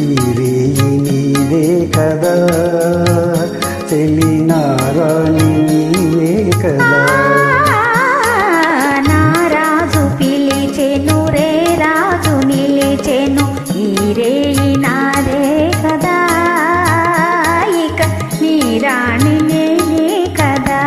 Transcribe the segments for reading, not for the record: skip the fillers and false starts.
ఈ రేయి నీదే కదా, చెలి నారాణి నీవే కదా. నా రాజు పిలిచెను రే రాజు నిలిచెను, ఈ రేయి నాదే కదా, ఇక నీ రాణి నేనే కదా.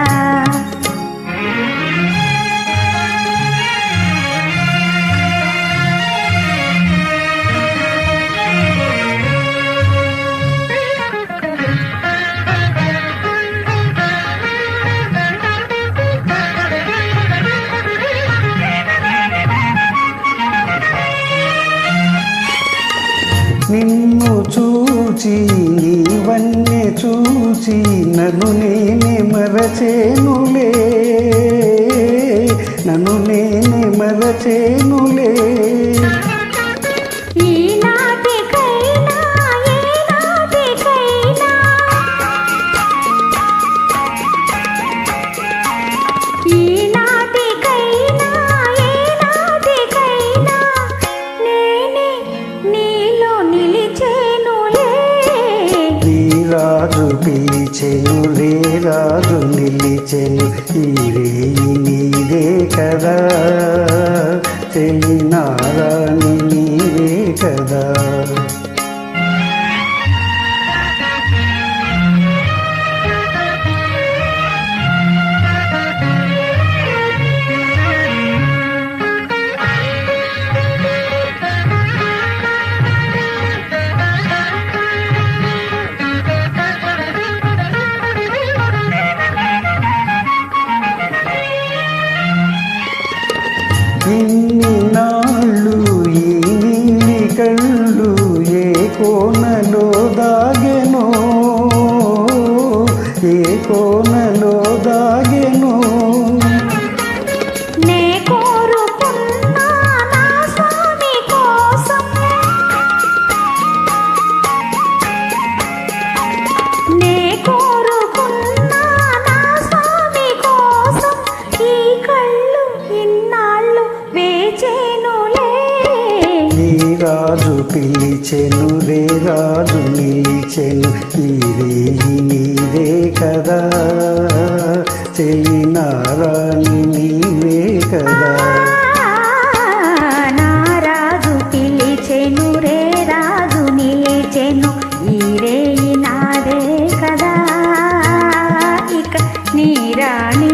నిన్ను చూచి నీవన్నే చూచి నన్ను నేనే మరచేనులే, నన్ను నేనే మరచేనులే. ఈనాటికైనా ఏనాటికైనా, ఈనాటికైనా ఏనాటికైనా నేనే నీలో నిలిచేనులే. నీ రాజు పిలిచెను రే రాజు నిలిచెను, ఈ రేయి నీదే కదా, చెలి నారాణి నీవే కదా. ఇన్ని నాళ్ళు ఈ నీలి కళ్ళు ఏ కోనలో దాగెనో, ఏ కోనలో దాగెనో. నే కోరుకున్నా నా స్వామి కోసం, నే కోరుకున్నా నా స్వామి కోసం, ఈ కళ్ళు ఇన్నాళ్ళు వేచేనులే. నీ రాజు పిలిచెను రే రాజు నిలిచెను, ఈ రేయి నీదే కదా, చెలి నారాణి నీవే కదా. నా రాజు పిలిచెను రే రాజు నిలిచెను, ఈ రేయి నాదే కదా, ఇక నీ రాణి